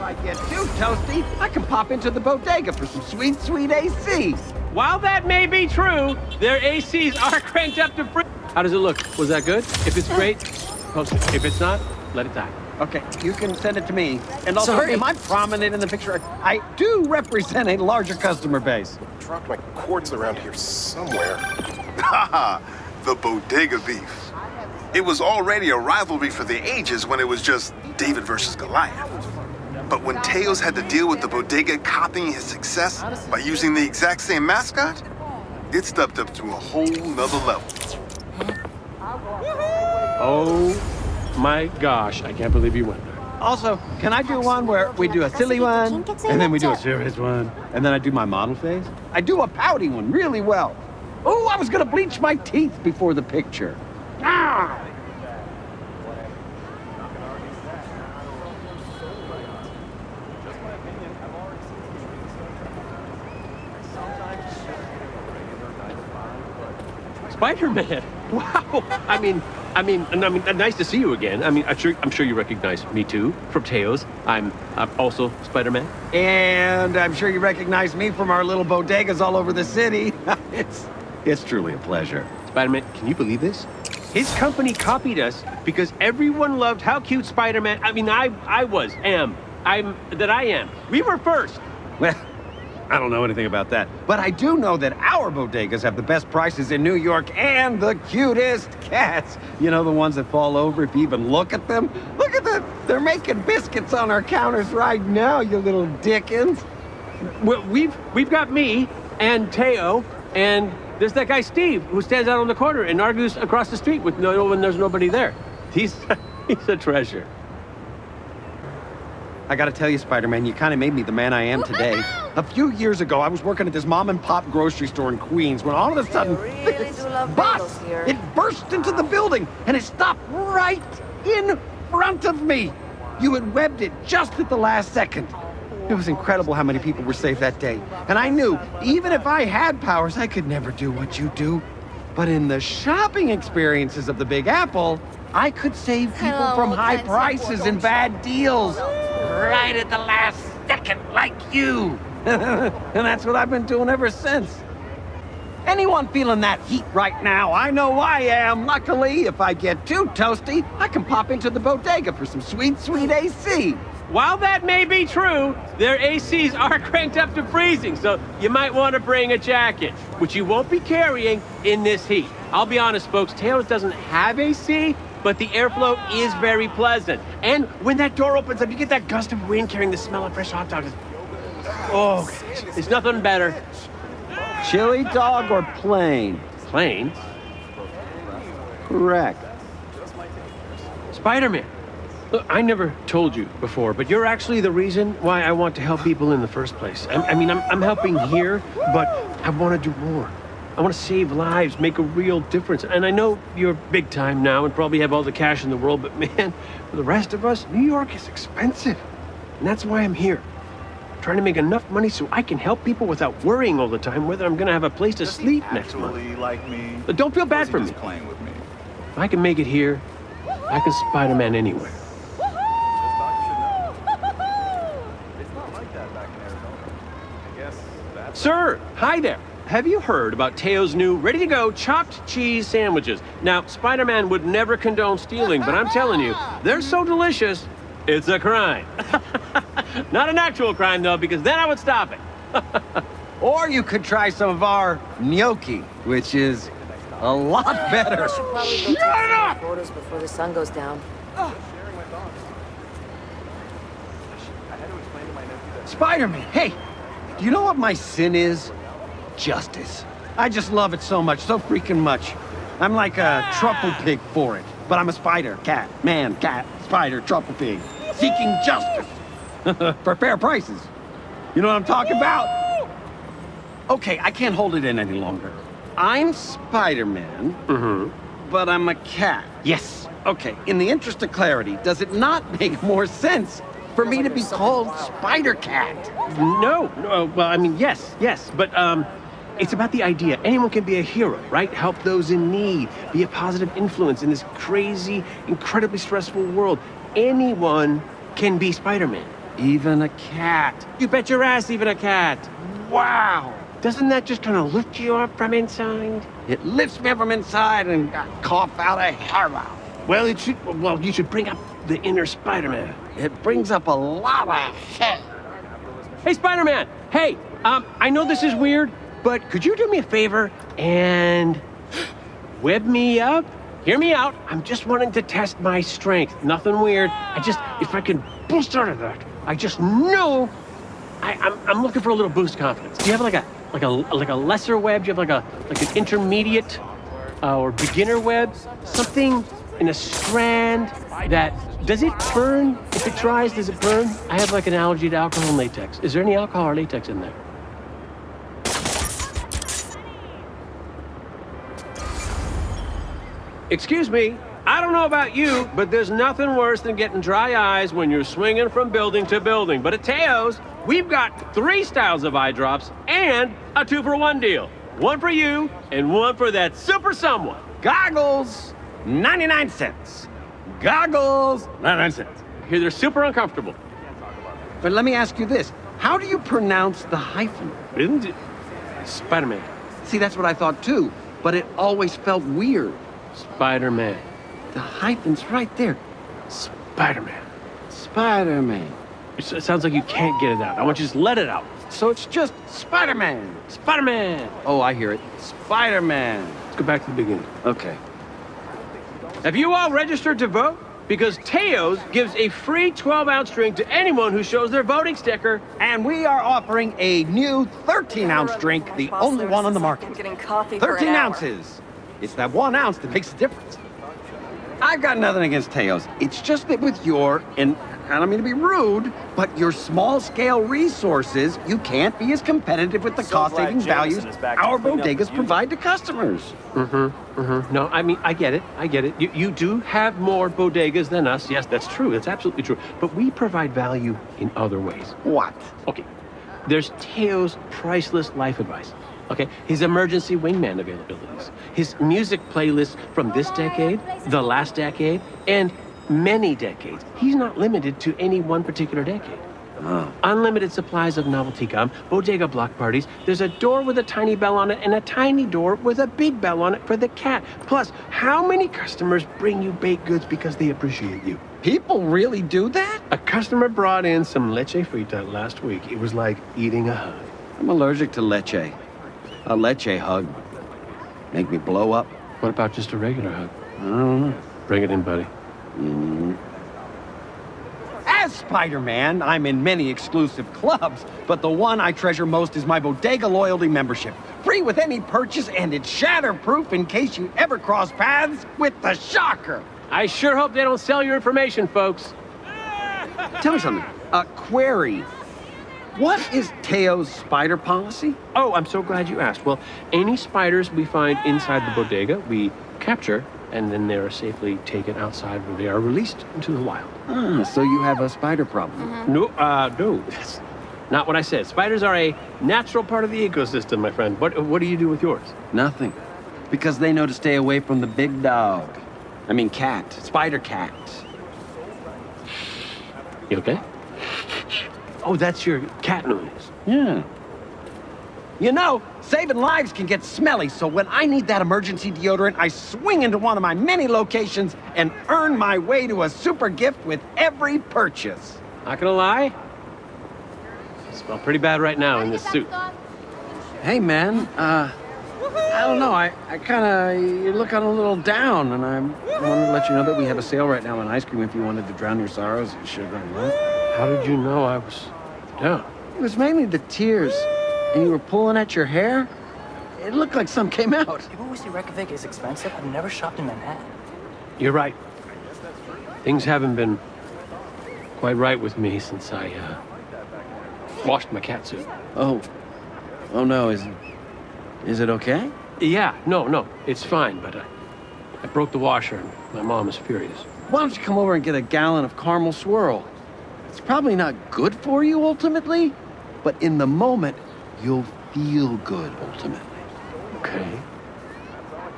I get too toasty, I can pop into the bodega for some sweet, sweet AC. While that may be true, their ACs are cranked up to free. How does it look? Was that good? If it's great, post it. If it's not, let it die. Okay, you can send it to me. And also, Sorry. am I prominent in the picture? I do represent a larger customer base. Dropped my quartz around here somewhere. Haha, the bodega beef. It was already a rivalry for the ages when it was just David versus Goliath. But when Teos had to deal with the bodega copying his success by using the exact same mascot, it stepped up to a whole nother level. Oh my gosh, I can't believe you went there. Also, can I do one where we do a silly one, and then we do a serious one, and then I do my model face? I do a pouty one really well. Oh, I was gonna bleach my teeth before the picture. Ah! Spider-Man. Wow. I mean, nice to see you again. I'm sure you recognize me too from Teos. I'm also Spider-Man. And I'm sure you recognize me from our little bodegas all over the city. It's truly a pleasure. Spider-Man, can you believe this? His company copied us because everyone loved how cute Spider-Man. I am. We were first. Well, I don't know anything about that. But I do know that our bodegas have the best prices in New York and the cutest cats. You know, the ones that fall over if you even look at them? Look at them. They're making biscuits on our counters right now, you little dickens. Well, we've got me and Teo, and there's that guy Steve who stands out on the corner and argues across the street with when there's nobody there. He's a treasure. I gotta tell you, Spider-Man, you kind of made me the man I am today. A few years ago, I was working at this mom-and-pop grocery store in Queens when all of a sudden, this bus, it burst into the building, and it stopped right in front of me. You had webbed it just at the last second. It was incredible how many people were saved that day. And I knew, even if I had powers, I could never do what you do. But in the shopping experiences of the Big Apple, I could save people from high prices and bad deals. Right at the last second, like you. And that's what I've been doing ever since. Anyone feeling that heat right now? I know I am. Luckily, if I get too toasty, I can pop into the bodega for some sweet, sweet AC. While that may be true, their ACs are cranked up to freezing, so you might want to bring a jacket, which you won't be carrying in this heat. I'll be honest, folks, Taylor's doesn't have AC, but the airflow is very pleasant. And when that door opens up, you get that gust of wind carrying the smell of fresh hot dogs. Oh, there's nothing better. Chili dog or plain? Plain? Correct. Spider-Man. Look, I never told you before, but you're actually the reason why I want to help people in the first place. I'm helping here, but I want to do more. I want to save lives, make a real difference. And I know you're big time now and probably have all the cash in the world, but man, for the rest of us, New York is expensive. And that's why I'm here. Trying to make enough money so I can help people without worrying all the time whether I'm going to have a place to sleep next month. Like me? But don't feel bad for me. Playing with me? If I can make it here, I can Spider-Man anywhere. Sir, hi there. Have you heard about Teo's new ready-to-go chopped cheese sandwiches? Now, Spider-Man would never condone stealing, but I'm telling you, they're so delicious, it's a crime. Not an actual crime, though, because then I would stop it. Or you could try some of our gnocchi, which is a lot better. Shut up! Photos before the sun goes down. Spider-Man, hey, do you know what my sin is? Justice. I just love it so much, so freaking much. I'm like a truffle pig for it. But I'm a spider, cat, man, cat, spider, truffle pig. Seeking justice. For fair prices. You know what I'm talking about? Okay, I can't hold it in any longer. I'm Spider-Man, but I'm a cat. Yes. Okay, in the interest of clarity, does it not make more sense for me to be called Spider-Cat? No, well, yes, but it's about the idea. Anyone can be a hero, right? Help those in need, be a positive influence in this crazy, incredibly stressful world. Anyone can be Spider-Man. Even a cat. You bet your ass, even a cat. Wow. Doesn't that just kind of lift you up from inside? It lifts me from inside and cough out a hair out. Well, you should bring up the inner Spider-Man. It brings up a lot of shit. Hey, Spider-Man! Hey, I know this is weird, but could you do me a favor and web me up? Hear me out. I'm just wanting to test my strength. Nothing weird. If I can boost out of that, I just know I'm looking for a little boost confidence. Do you have like a lesser web? Do you have like an intermediate or beginner web? Something in a strand that does it burn? If it dries, does it burn? I have like an allergy to alcohol and latex. Is there any alcohol or latex in there? Excuse me, I don't know about you, but there's nothing worse than getting dry eyes when you're swinging from building to building. But at Teo's, we've got 3 styles of eye drops and a 2-for-1 deal. One for you and one for that super someone. Goggles, 99 cents. Goggles, 99 cents. Here, they're super uncomfortable. But let me ask you this. How do you pronounce the hyphen? Isn't it? Spider-Man. See, that's what I thought too, but it always felt weird. Spider-Man. The hyphen's right there. Spider-Man. Spider-Man. It sounds like you can't get it out. I want you to just let it out. So it's just Spider-Man. Spider-Man. Oh, I hear it. Spider-Man. Let's go back to the beginning. Okay. Have you all registered to vote? Because Teo's gives a free 12-ounce drink to anyone who shows their voting sticker. And we are offering a new 13-ounce drink, the only one on the market. Getting coffee for 13 an hour. ounces. It's that 1 ounce that makes a difference. I've got nothing against Teo's. It's just that with and I don't mean to be rude, but your small-scale resources, you can't be as competitive with the cost-saving values our bodegas provide to customers. No, I mean, I get it. You do have more bodegas than us. Yes, that's true. That's absolutely true. But we provide value in other ways. What? Okay, there's Teo's priceless life advice. Okay, his emergency wingman availabilities, his music playlist from this decade, the last decade, and many decades. He's not limited to any one particular decade. Oh. Unlimited supplies of novelty gum, bodega block parties. There's a door with a tiny bell on it and a tiny door with a big bell on it for the cat. Plus, how many customers bring you baked goods because they appreciate you? People really do that? A customer brought in some leche frita last week. It was like eating a hug. I'm allergic to leche. A leche hug. Make me blow up. What about just a regular hug? I don't know. Bring it in, buddy. As Spider-Man, I'm in many exclusive clubs, but the one I treasure most is my Bodega Loyalty membership. Free with any purchase, and it's shatterproof in case you ever cross paths with the Shocker. I sure hope they don't sell your information, folks. Tell me something. Query. What is Teo's spider policy? Oh, I'm so glad you asked. Well, any spiders we find inside the bodega, we capture, and then they are safely taken outside where they are released into the wild. Ah, so you have a spider problem. No, that's not what I said. Spiders are a natural part of the ecosystem, my friend. What do you do with yours? Nothing. Because they know to stay away from the big dog. I mean cat. Spider cat. You okay? Oh, that's your cat noise. Yeah. You know, saving lives can get smelly, so when I need that emergency deodorant, I swing into one of my many locations and earn my way to a super gift with every purchase. Not gonna lie, I smell pretty bad right now in this suit. Hey, man, I don't know, you're looking a little down, and I wanted to let you know that we have a sale right now on ice cream if you wanted to drown your sorrows in sugar and milk. How did you know I was down? It was mainly the tears, and you were pulling at your hair. It looked like some came out. People always say Reykjavik is expensive. I've never shopped in Manhattan. You're right. Things haven't been quite right with me since I washed my cat suit. Oh no, is it okay? Yeah, no, it's fine, but I broke the washer and my mom is furious. Why don't you come over and get a gallon of caramel swirl? It's probably not good for you ultimately, but in the moment, you'll feel good ultimately. Okay.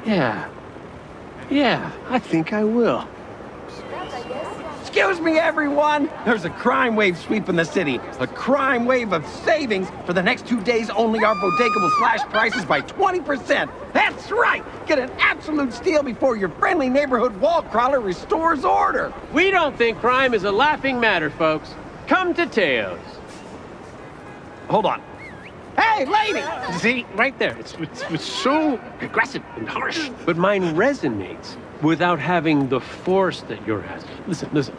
Yeah, I think I will. Excuse me, everyone! There's a crime wave sweeping the city. A crime wave of savings. For the next 2 days, only our bodega will slash prices by 20%. That's right! Get an absolute steal before your friendly neighborhood wall crawler restores order. We don't think crime is a laughing matter, folks. Come to Teo's. Hold on. Hey, lady! See, right there. It's so aggressive and harsh. But mine resonates without having the force that yours has. Listen.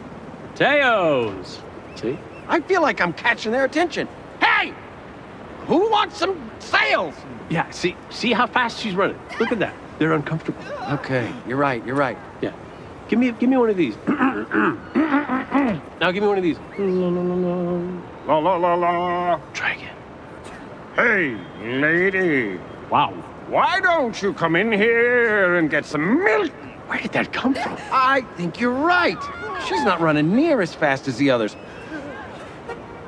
Teo's. See? I feel like I'm catching their attention. Hey! Who wants some sales? Yeah, see how fast she's running. Look at that. They're uncomfortable. Okay, you're right. Yeah. Give me one of these. Now give me one of these. La la la la. Try again. Hey, lady. Wow. Why don't you come in here and get some milk? Where did that come from? I think you're right. She's not running near as fast as the others.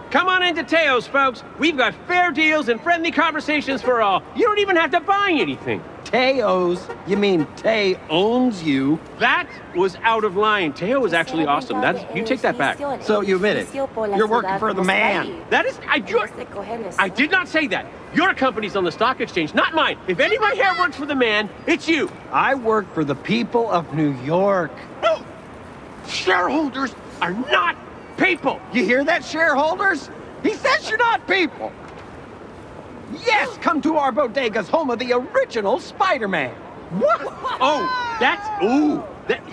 Come on into Teo's, folks. We've got fair deals and friendly conversations for all. You don't even have to buy anything. Teo's? You mean Tay owns you? That was out of line. Teo is actually awesome. You take that back. So you admit it. You're working for the man. That is, I did not say that. Your company's on the stock exchange, not mine. If anybody here works for the man, it's you. I work for the people of New York. No! Shareholders are not people. You hear that, shareholders? He says you're not people. Yes, come to our bodegas, home of the original Spider-Man. What?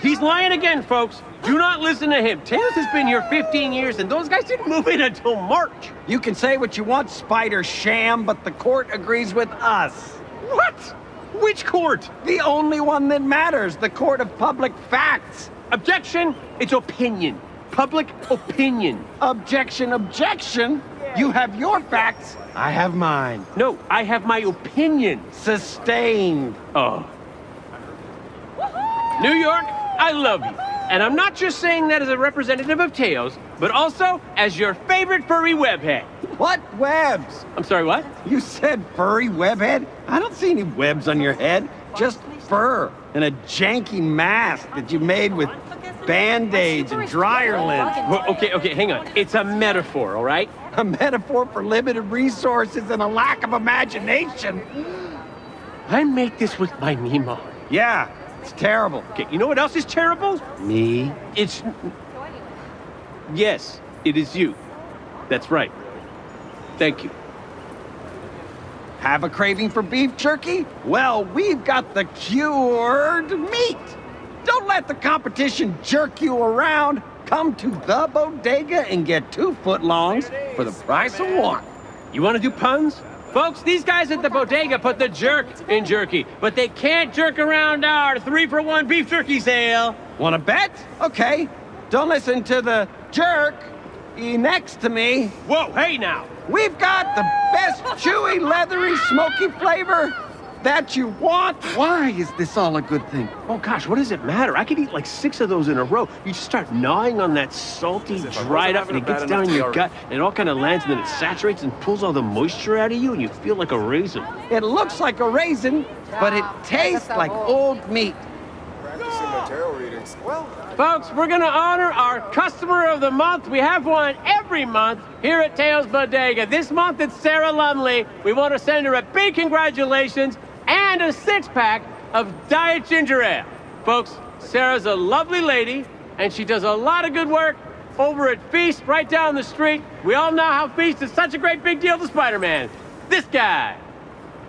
He's lying again, folks. Do not listen to him. Teo's has been here 15 years, and those guys didn't move in until March. You can say what you want, Spider-Sham, but the court agrees with us. What? Which court? The only one that matters, the court of public facts. Objection. It's opinion. Public opinion. Objection. You have your facts, I have mine. No, I have my opinion. Sustained. Oh. New York, I love you. And I'm not just saying that as a representative of Teo's, but also as your favorite furry webhead. What webs? I'm sorry, what? You said furry webhead? I don't see any webs on your head. Just fur and a janky mask that you made with Band-Aids and dryer lint. Well, okay, hang on. It's a metaphor, all right? A metaphor for limited resources and a lack of imagination. I make this with my Nemo. Yeah, it's terrible. Okay, you know what else is terrible? Me? Yes, it is you. That's right. Thank you. Have a craving for beef jerky? Well, we've got the cured meat. Don't let the competition jerk you around. Come to the bodega and get 2 footlongs for the price of 1. You want to do puns? Folks, these guys at the bodega put the jerk in jerky, but they can't jerk around our 3-for-1 beef jerky sale. Want to bet? Okay. Don't listen to the jerk next to me. Whoa, hey now. We've got the best chewy, leathery, smoky flavor that you want. Why is this all a good thing? Oh gosh, what does it matter? I could eat like 6 of those in a row. You just start gnawing on that salty, dried up, and it gets down in your gut, and it all kind of lands, and then it saturates and pulls all the moisture out of you, and you feel like a raisin. It looks like a raisin, but it tastes like old meat. Practicing my tarot readings. Well, Folks, we're gonna honor our customer of the month. We have one every month here at Teo's Bodega. This month it's Sarah Lumley. We want to send her a big congratulations and a 6-pack of Diet Ginger Ale. Folks, Sarah's a lovely lady, and she does a lot of good work over at Feast right down the street. We all know how Feast is such a great big deal to Spider-Man. This guy.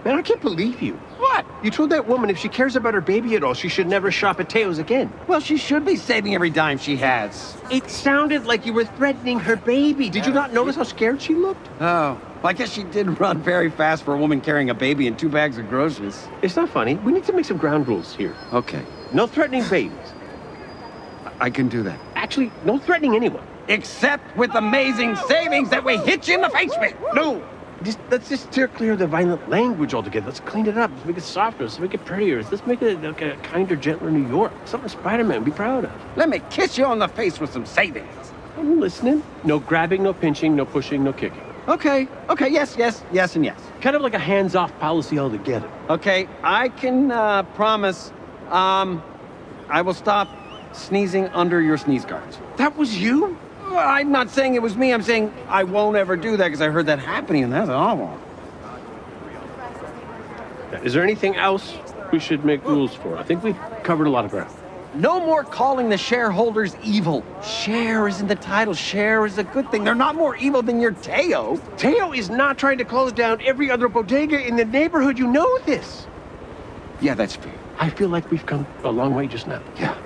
Man, I can't believe you. What? You told that woman if she cares about her baby at all, she should never shop at Teo's again. Well, she should be saving every dime she has. It sounded like you were threatening her baby. Did you not notice how scared she looked? Oh, well, I guess she did run very fast for a woman carrying a baby and 2 bags of groceries. It's not funny. We need to make some ground rules here. Okay, No threatening babies. I can do that. Actually, no threatening anyone. Except with amazing savings that we hit you in the face with. No! Let's just steer clear of the violent language altogether. Let's clean it up. Let's make it softer. Let's make it prettier. Let's make it like a kinder, gentler New York. Something Spider-Man would be proud of. Let me kiss you on the face with some savings. I'm listening. No grabbing, no pinching, no pushing, no kicking. Okay, yes, and yes. Kind of like a hands-off policy altogether. Okay, I can promise, I will stop sneezing under your sneeze guards. That was you? Well, I'm not saying it was me. I'm saying I won't ever do that because I heard that happening, and that's awful. Is there anything else we should make rules for? I think we've covered a lot of ground. No more calling the shareholders evil. Share isn't the title. Share is a good thing. They're not more evil than your Teo. Teo is not trying to close down every other bodega in the neighborhood. You know this. Yeah, that's fair. I feel like we've come a long way just now. Yeah.